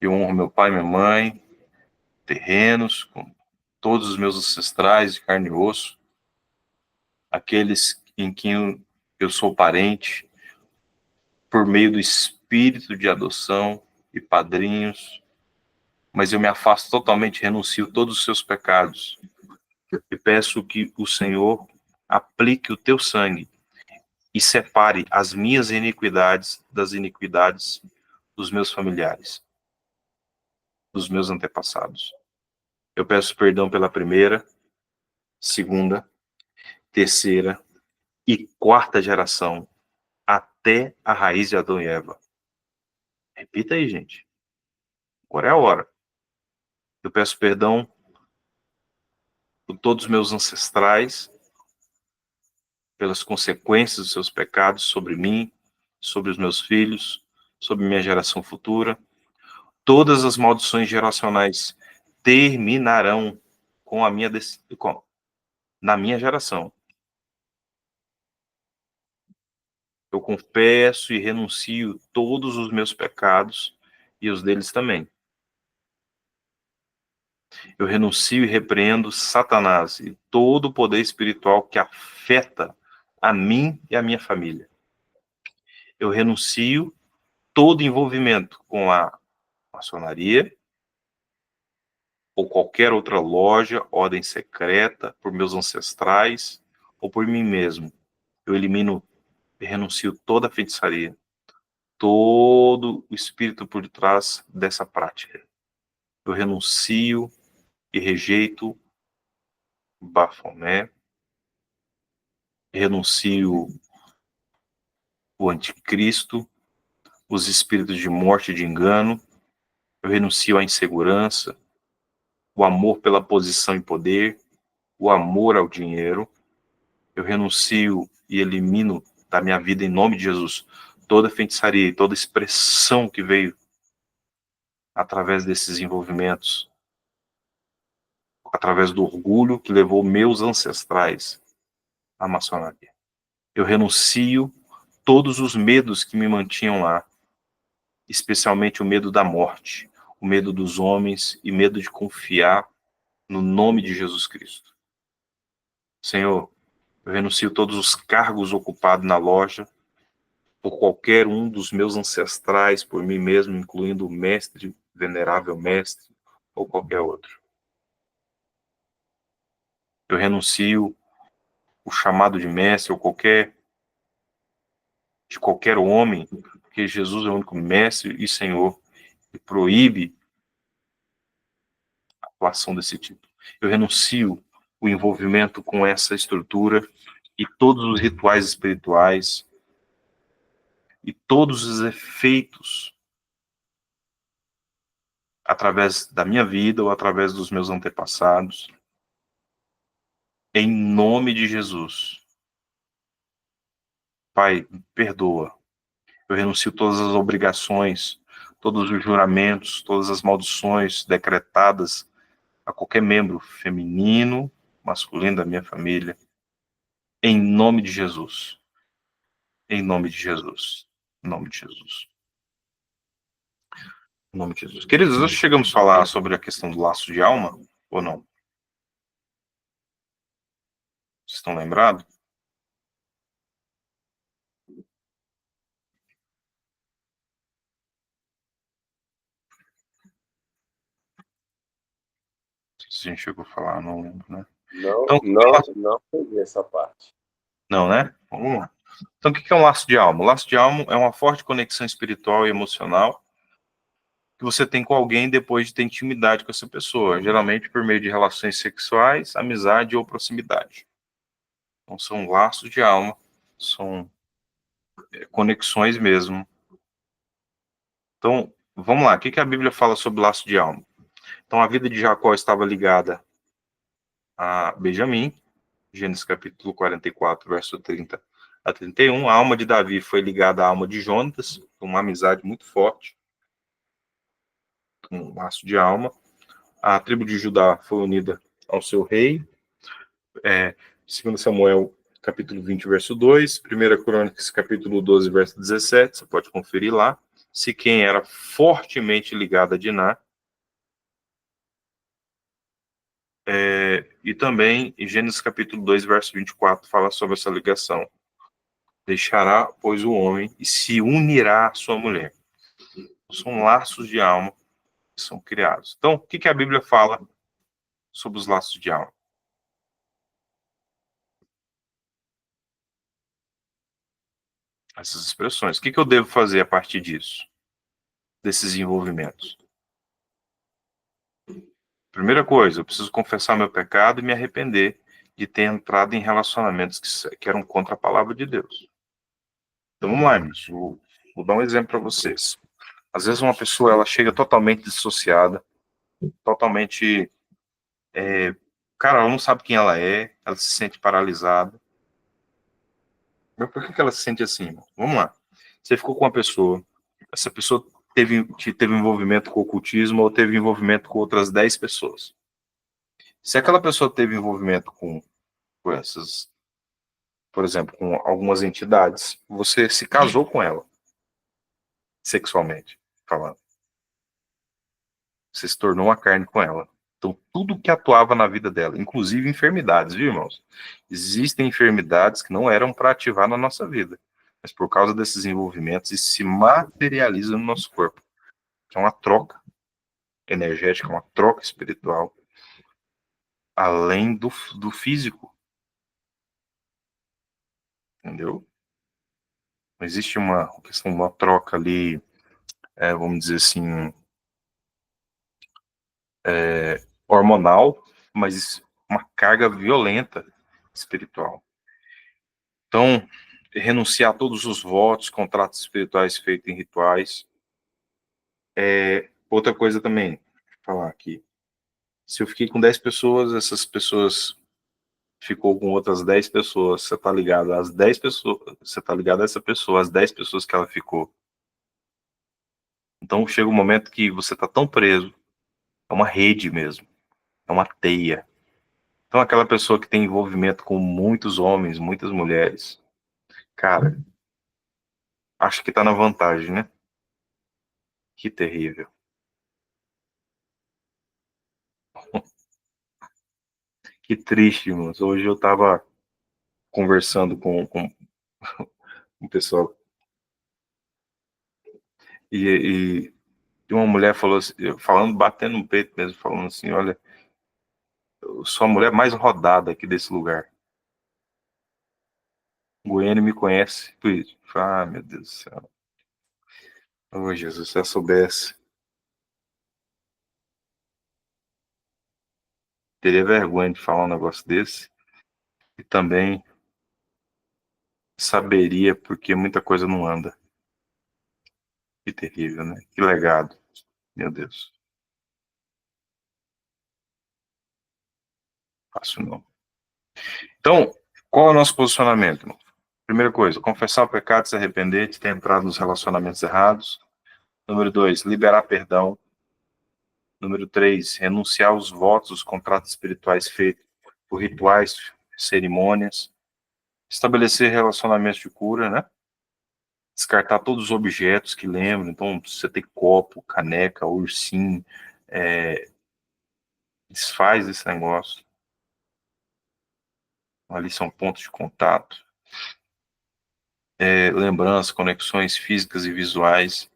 Eu honro meu pai e minha mãe, terrenos, com todos os meus ancestrais de carne e osso, aqueles em quem eu sou parente, por meio do espírito de adoção e padrinhos, mas eu me afasto totalmente, renuncio todos os seus pecados e peço que o Senhor aplique o teu sangue e separe as minhas iniquidades das iniquidades dos meus familiares, dos meus antepassados. Eu peço perdão pela primeira, segunda, terceira e quarta geração, até a raiz de Adão e Eva. Repita aí, gente. Agora é a hora. Eu peço perdão por todos os meus ancestrais, pelas consequências dos seus pecados sobre mim, sobre os meus filhos, sobre minha geração futura. Todas as maldições geracionais terminarão com a minha na minha geração. Eu confesso e renuncio todos os meus pecados e os deles também. Eu renuncio e repreendo Satanás e todo o poder espiritual que afeta a mim e a minha família. Eu renuncio todo envolvimento com a maçonaria ou qualquer outra loja, ordem secreta, por meus ancestrais ou por mim mesmo. Eu elimino e renuncio toda a feitiçaria, todo o espírito por detrás dessa prática. Eu renuncio e rejeito Bafomé, renuncio o anticristo, os espíritos de morte e de engano, eu renuncio à insegurança, o amor pela posição e poder, o amor ao dinheiro, eu renuncio e elimino da minha vida, em nome de Jesus, toda feitiçaria e toda expressão que veio através desses envolvimentos, através do orgulho que levou meus ancestrais à maçonaria. Eu renuncio todos os medos que me mantinham lá, especialmente o medo da morte, o medo dos homens e medo de confiar no nome de Jesus Cristo. Senhor, eu renuncio todos os cargos ocupados na loja por qualquer um dos meus ancestrais, por mim mesmo, incluindo o mestre, venerável mestre, ou qualquer outro. Eu renuncio o chamado de mestre ou de qualquer homem, porque Jesus é o único mestre e Senhor, e proíbe a ação desse tipo. Eu renuncio o envolvimento com essa estrutura e todos os rituais espirituais e todos os efeitos através da minha vida ou através dos meus antepassados. Em nome de Jesus. Pai, perdoa. Eu renuncio todas as obrigações, todos os juramentos, todas as maldições decretadas a qualquer membro feminino, masculino da minha família. Em nome de Jesus. Em nome de Jesus. Em nome de Jesus. Em nome de Jesus. Queridos, nós chegamos a falar sobre a questão do laço de alma, ou não? Vocês estão lembrados? Se a gente chegou a falar, não lembro, né? Não, Então, não peguei essa parte. não, né? Vamos lá. Então, o que é um laço de alma? O laço de alma é uma forte conexão espiritual e emocional que você tem com alguém depois de ter intimidade com essa pessoa, geralmente por meio de relações sexuais, amizade ou proximidade. Então, são laços de alma, são conexões mesmo. Então, vamos lá, o que a Bíblia fala sobre laço de alma? Então, a vida de Jacó estava ligada a Benjamim, Gênesis capítulo 44, verso 30 a 31. A alma de Davi foi ligada à alma de Jonatas, uma amizade muito forte, um laço de alma. A tribo de Judá foi unida ao seu rei. 2 Samuel, capítulo 20, verso 2. 1 Crônicas, capítulo 12, verso 17. Você pode conferir lá. Siquém era fortemente ligado a Diná. E também, em Gênesis, capítulo 2, verso 24, fala sobre essa ligação. Deixará, pois, o homem e se unirá à sua mulher. São laços de alma que são criados. Então, o que a Bíblia fala sobre os laços de alma? Essas expressões. O que eu devo fazer a partir disso? Desses envolvimentos? Primeira coisa, eu preciso confessar meu pecado e me arrepender de ter entrado em relacionamentos que eram contra a palavra de Deus. Então, vamos lá, irmãos. Vou dar um exemplo para vocês. Às vezes uma pessoa ela chega totalmente dissociada, totalmente... cara, ela não sabe quem ela se sente paralisada. Mas por que ela se sente assim, irmão? Vamos lá. Você ficou com uma pessoa, essa pessoa teve envolvimento com o ocultismo ou teve envolvimento com outras 10 pessoas. Se aquela pessoa teve envolvimento com essas, por exemplo, com algumas entidades, você se casou com ela, sexualmente falando. Você se tornou uma carne com ela. Então, tudo que atuava na vida dela, inclusive enfermidades, viu, irmãos? Existem enfermidades que não eram para ativar na nossa vida, mas por causa desses envolvimentos, isso se materializa no nosso corpo. Que é uma troca energética, uma troca espiritual, além do físico. Entendeu? Não existe uma questão de uma troca ali, vamos dizer assim, hormonal, mas uma carga violenta espiritual. Então, renunciar a todos os votos, contratos espirituais feitos em rituais. Outra coisa também, vou falar aqui. Se eu fiquei com 10 pessoas, essas pessoas ficou com outras 10 pessoas, você está ligado às 10 pessoas, você está ligado a essa pessoa, às 10 pessoas que ela ficou. Então chega um momento que você está tão preso, é uma rede mesmo, é uma teia. Então aquela pessoa que tem envolvimento com muitos homens, muitas mulheres, cara, acho que está na vantagem, né? Que terrível. Que triste, irmãos. Hoje eu estava conversando com um pessoal e uma mulher falou assim, falando, batendo no peito mesmo, falando assim, olha, eu sou a mulher mais rodada aqui desse lugar. O Goiânia me conhece por isso. Ah, meu Deus do céu. Oh, Jesus, se eu soubesse. Teria vergonha de falar um negócio desse. E também saberia porque muita coisa não anda. Que terrível, né? Que legado. Meu Deus. Fácil não. Então, qual é o nosso posicionamento, irmão? Primeira coisa, confessar o pecado, se arrepender de ter entrado nos relacionamentos errados. Número 2, liberar perdão. Número 3, renunciar aos votos, os contratos espirituais feitos por rituais, cerimônias. Estabelecer relacionamentos de cura, né? Descartar todos os objetos que lembram. Então, você tem copo, caneca, ursinho, desfaz esse negócio. Ali são pontos de contato. Lembranças, conexões físicas e visuais.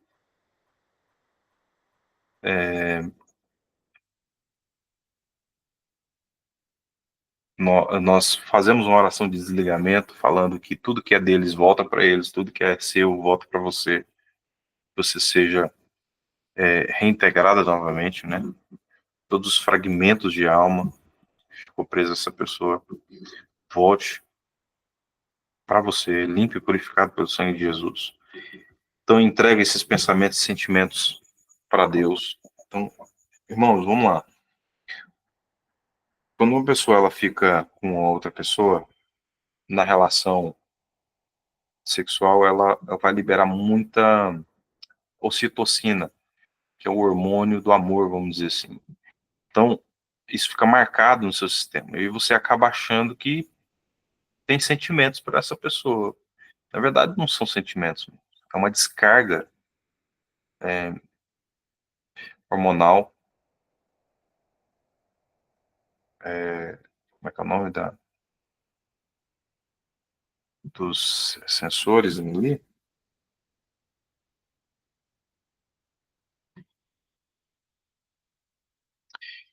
Nós fazemos uma oração de desligamento, falando que tudo que é deles volta para eles, tudo que é seu volta para você. Você seja reintegrada novamente, né? Todos os fragmentos de alma que ficou preso a essa pessoa, volte para você, limpo e purificado pelo sangue de Jesus. Então, entrega esses pensamentos e sentimentos para Deus. Então, irmãos, vamos lá. Quando uma pessoa ela fica com outra pessoa, na relação sexual, ela vai liberar muita ocitocina, que é o hormônio do amor, vamos dizer assim. Então, isso fica marcado no seu sistema. E você acaba achando que tem sentimentos para essa pessoa. Na verdade, não são sentimentos. É uma descarga hormonal. Como é que é o nome dos sensores ali?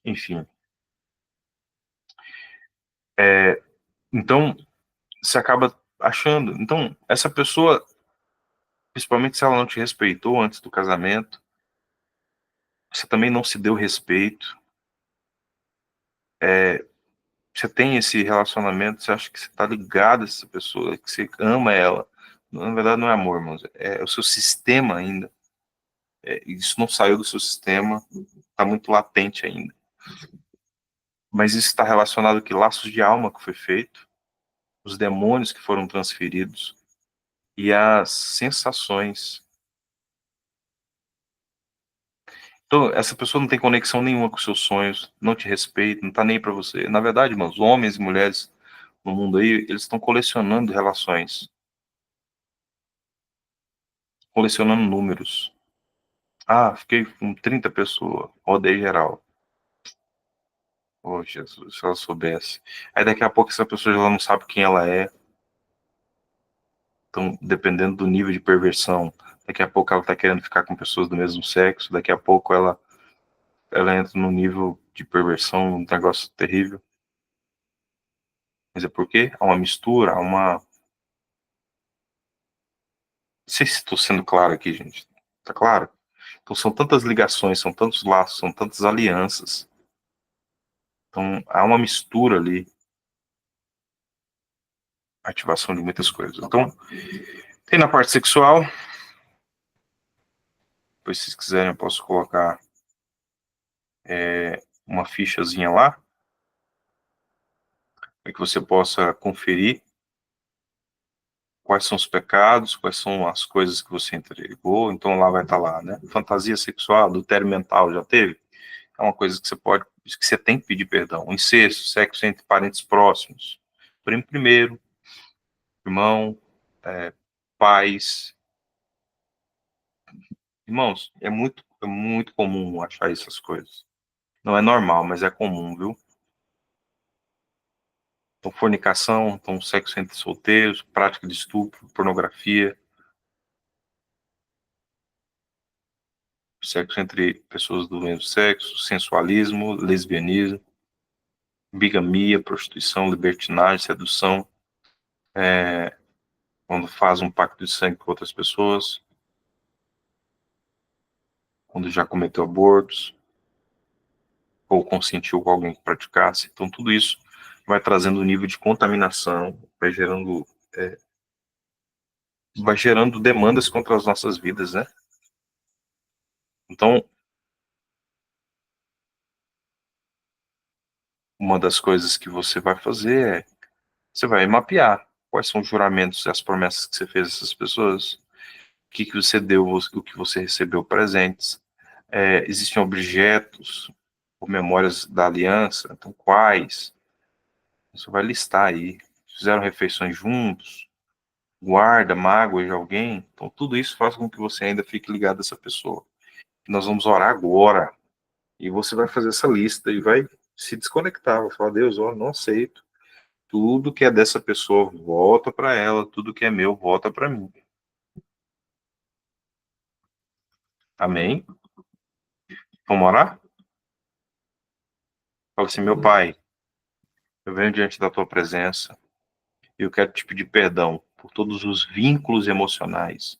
Enfim. Então, você acaba achando. Então, essa pessoa, principalmente se ela não te respeitou antes do casamento, você também não se deu respeito. Você tem esse relacionamento, você acha que você está ligado a essa pessoa, que você ama ela. Na verdade, não é amor, irmãos. É o seu sistema ainda. Isso não saiu do seu sistema, está muito latente ainda. Mas isso está relacionado a que laços de alma que foi feito, os demônios que foram transferidos e as sensações. Então, essa pessoa não tem conexão nenhuma com seus sonhos, não te respeita, não está nem para você. Na verdade, irmãos, homens e mulheres no mundo aí, eles estão colecionando relações, colecionando números. Ah, fiquei com 30 pessoas, rodei geral. Oh, Jesus, se ela soubesse. Aí daqui a pouco essa pessoa já não sabe quem ela é. Então, dependendo do nível de perversão, daqui a pouco ela tá querendo ficar com pessoas do mesmo sexo, daqui a pouco ela entra num nível de perversão, um negócio terrível. Mas é porque há uma mistura, há uma. Não sei se estou sendo claro aqui, gente. Tá claro? Então são tantas ligações, são tantos laços, são tantas alianças. Então há uma mistura ali, ativação de muitas coisas. Então, tem na parte sexual, depois se vocês quiserem eu posso colocar uma fichazinha lá, para que você possa conferir quais são os pecados, quais são as coisas que você entregou, então lá vai estar lá, né? Fantasia sexual, adultério mental, já teve? É uma coisa que você pode, que você tem que pedir perdão. Incesto, sexo entre parentes próximos, primo primeiro, irmão, pais. Irmãos, é muito comum achar essas coisas. Não é normal, mas é comum, viu? Então, fornicação, então, sexo entre solteiros, prática de estupro, pornografia, sexo entre pessoas do mesmo sexo, sensualismo, lesbianismo, bigamia, prostituição, libertinagem, sedução, quando faz um pacto de sangue com outras pessoas, quando já cometeu abortos, ou consentiu com alguém que praticasse. Então, tudo isso vai trazendo um nível de contaminação, vai gerando demandas contra as nossas vidas, né? Então, uma das coisas que você vai fazer você vai mapear quais são os juramentos e as promessas que você fez a essas pessoas, o que você deu, o que você recebeu presentes. Existem objetos ou memórias da aliança, então quais? Você vai listar aí. Fizeram refeições juntos, guarda mágoa de alguém, então tudo isso faz com que você ainda fique ligado a essa pessoa. Nós vamos orar agora, e você vai fazer essa lista e vai se desconectar, vai falar, Deus, eu não aceito. Tudo que é dessa pessoa volta para ela, tudo que é meu volta para mim. Amém? Vamos orar? Fala assim, meu Pai, eu venho diante da tua presença e eu quero te pedir perdão por todos os vínculos emocionais,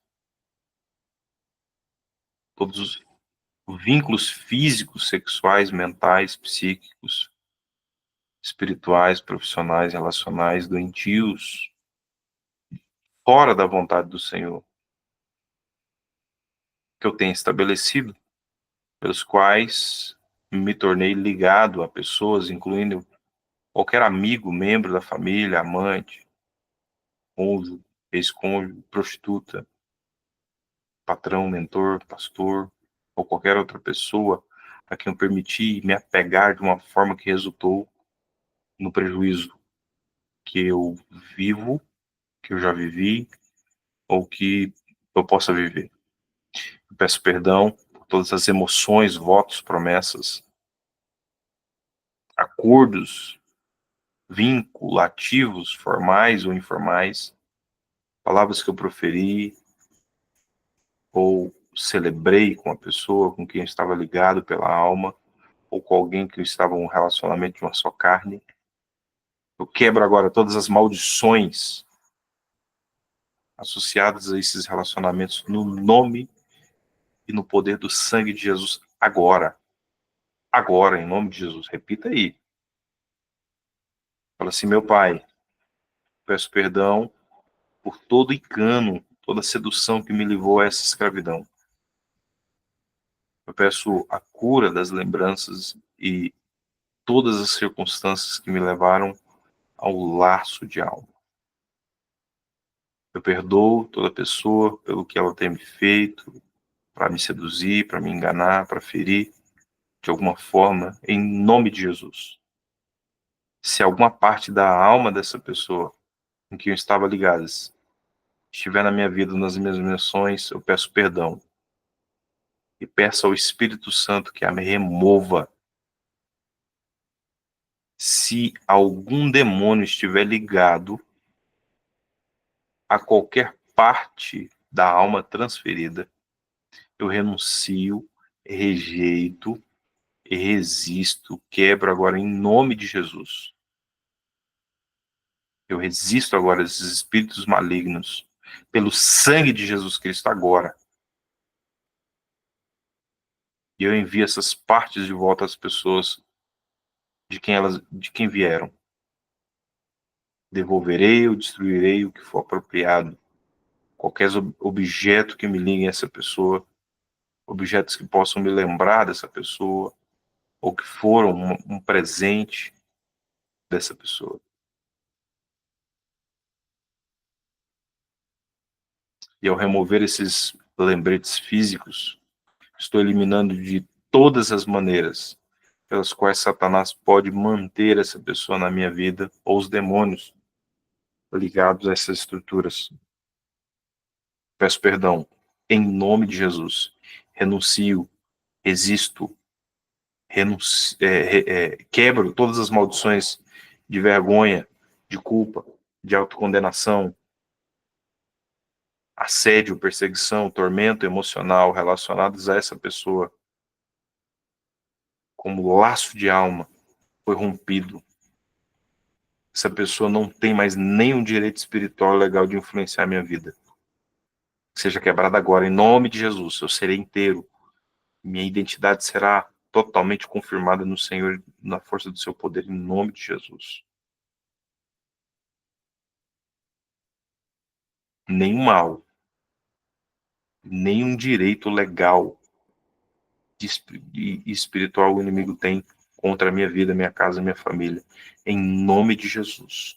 todos vínculos físicos, sexuais, mentais, psíquicos, espirituais, profissionais, relacionais, doentios, fora da vontade do Senhor, que eu tenho estabelecido, pelos quais me tornei ligado a pessoas, incluindo qualquer amigo, membro da família, amante, cônjuge, ex-cônjuge, prostituta, patrão, mentor, pastor, ou qualquer outra pessoa a quem eu permiti me apegar de uma forma que resultou no prejuízo que eu vivo, que eu já vivi, ou que eu possa viver. Eu peço perdão por todas as emoções, votos, promessas, acordos vinculativos, formais ou informais, palavras que eu proferi ou celebrei com a pessoa com quem eu estava ligado pela alma, ou com alguém que eu estava em um relacionamento de uma só carne. Eu quebro agora todas as maldições associadas a esses relacionamentos no nome e no poder do sangue de Jesus agora. Agora, em nome de Jesus. Repita aí. Fala assim, meu Pai, peço perdão por todo engano, toda sedução que me levou a essa escravidão. Eu peço a cura das lembranças e todas as circunstâncias que me levaram ao laço de alma. Eu perdoo toda pessoa pelo que ela tem me feito, para me seduzir, para me enganar, para ferir, de alguma forma, em nome de Jesus. Se alguma parte da alma dessa pessoa em que eu estava ligado estiver na minha vida, nas minhas menções, eu peço perdão. E peço ao Espírito Santo que a me remova. Se algum demônio estiver ligado a qualquer parte da alma transferida, eu renuncio, rejeito e resisto, quebro agora em nome de Jesus. Eu resisto agora a esses espíritos malignos, pelo sangue de Jesus Cristo agora. E eu envio essas partes de volta às pessoas de quem vieram. Devolverei ou destruirei o que for apropriado. Qualquer objeto que me ligue a essa pessoa, objetos que possam me lembrar dessa pessoa, ou que foram um presente dessa pessoa. E ao remover esses lembretes físicos, estou eliminando de todas as maneiras pelas quais Satanás pode manter essa pessoa na minha vida, ou os demônios ligados a essas estruturas. Peço perdão, em nome de Jesus. Renuncio, resisto, quebro todas as maldições de vergonha, de culpa, de autocondenação, assédio, perseguição, tormento emocional relacionados a essa pessoa, como laço de alma, foi rompido. Essa pessoa não tem mais nenhum direito espiritual legal de influenciar a minha vida. Seja quebrada agora, em nome de Jesus. Eu serei inteiro. Minha identidade será totalmente confirmada no Senhor, na força do seu poder, em nome de Jesus. Nenhum mal, nenhum direito legal e espiritual o inimigo tem contra a minha vida, minha casa, minha família. Em nome de Jesus.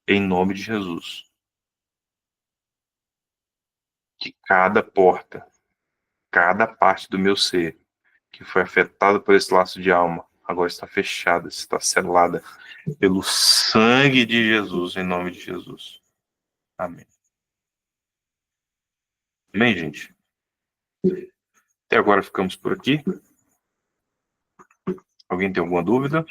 Em nome de Jesus. Que cada porta, cada parte do meu ser que foi afetada por esse laço de alma, agora está fechada, está selada pelo sangue de Jesus, em nome de Jesus. Amém. Amém, gente? Até agora ficamos por aqui. Alguém tem alguma dúvida?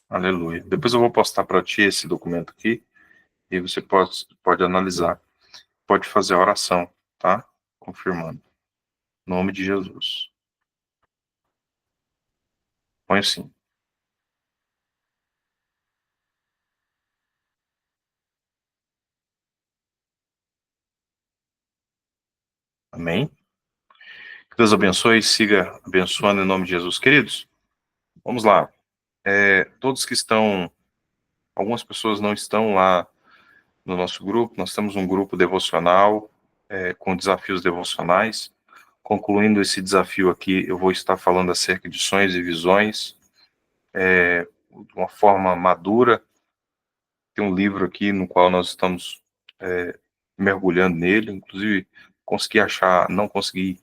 Aleluia. Depois eu vou postar para ti esse documento aqui e você pode analisar. Pode fazer a oração, tá? Confirmando. Em nome de Jesus. Põe assim. Amém? Que Deus abençoe e siga abençoando em nome de Jesus. Queridos, vamos lá. Todos que estão, algumas pessoas não estão lá no nosso grupo, nós temos um grupo devocional com desafios devocionais. Concluindo esse desafio aqui, eu vou estar falando acerca de sonhos e visões de uma forma madura. Tem um livro aqui no qual nós estamos mergulhando nele, inclusive não consegui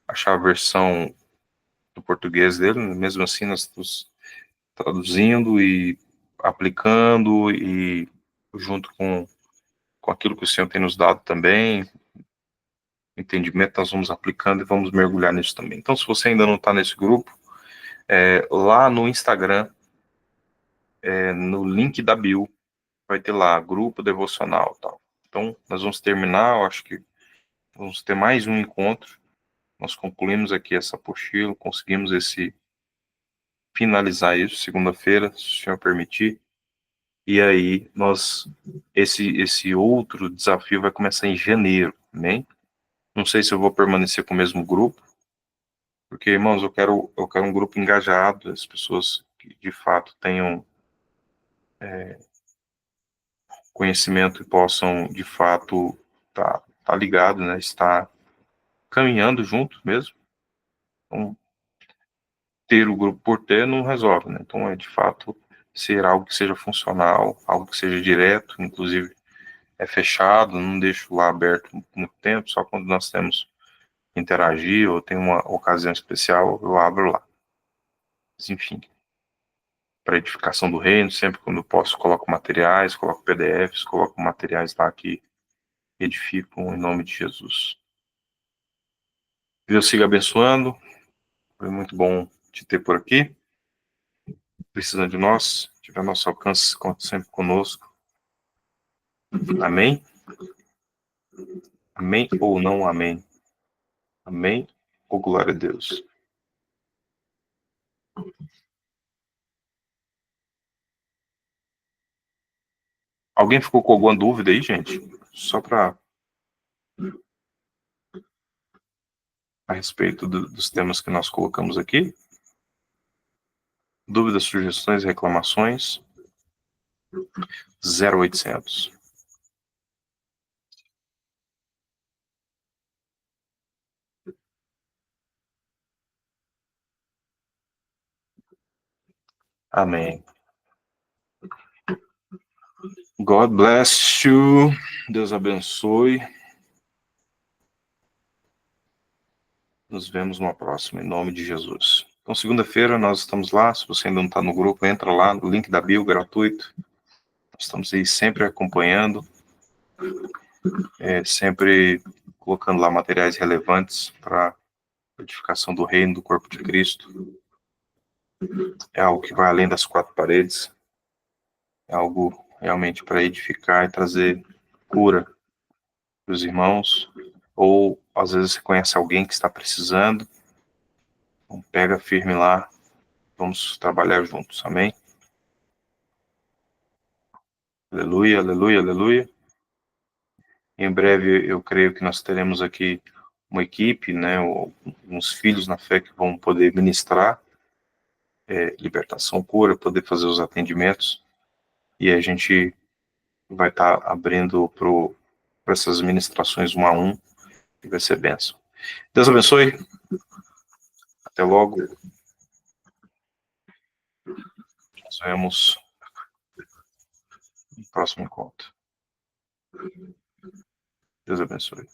achar a versão do português dele, mesmo assim nós estamos traduzindo e aplicando e junto com aquilo que o Senhor tem nos dado também, entendimento, nós vamos aplicando e vamos mergulhar nisso também. Então, se você ainda não está nesse grupo, lá no Instagram, no link da bio, vai ter lá, grupo devocional e tal. Então, nós vamos terminar, eu acho que vamos ter mais um encontro. Nós concluímos aqui essa apostila, conseguimos finalizar isso segunda-feira, se o Senhor permitir. E aí, esse outro desafio vai começar em janeiro, né? Não sei se eu vou permanecer com o mesmo grupo, porque, irmãos, eu quero um grupo engajado, as pessoas que de fato tenham conhecimento e possam, de fato, tá ligado, né? Estar caminhando junto mesmo. Então, ter o grupo por ter não resolve, né? Então, de fato, ser algo que seja funcional, algo que seja direto, inclusive fechado, não deixo lá aberto muito tempo, só quando nós temos que interagir ou tem uma ocasião especial, eu abro lá. Mas, enfim, para edificação do reino, sempre quando eu posso, coloco materiais, coloco PDFs, coloco materiais lá que edificam em nome de Jesus. Deus siga abençoando, foi muito bom te ter por aqui. Precisando de nós, tiver nosso alcance, conte sempre conosco. Amém? Amém ou não amém? Amém ou glória a Deus? Alguém ficou com alguma dúvida aí, gente? Só para a respeito dos temas que nós colocamos aqui? Dúvidas, sugestões, reclamações? 0800. Amém. God bless you. Deus abençoe. Nos vemos numa próxima, em nome de Jesus. Então, segunda-feira nós estamos lá. Se você ainda não está no grupo, entra lá no link da bio, gratuito. Nós estamos aí sempre acompanhando, sempre colocando lá materiais relevantes para a edificação do reino, do corpo de Cristo. É algo que vai além das quatro paredes. É algo realmente para edificar e trazer cura para os irmãos. Ou, às vezes, você conhece alguém que está precisando. Então, pega firme lá. Vamos trabalhar juntos. Amém? Aleluia, aleluia, aleluia. Em breve, eu creio que nós teremos aqui uma equipe, né, uns filhos na fé que vão poder ministrar libertação, cura, poder fazer os atendimentos, e a gente vai estar abrindo para essas ministrações 1 a 1, e vai ser bênção. Deus abençoe, até logo, nos vemos no próximo encontro. Deus abençoe.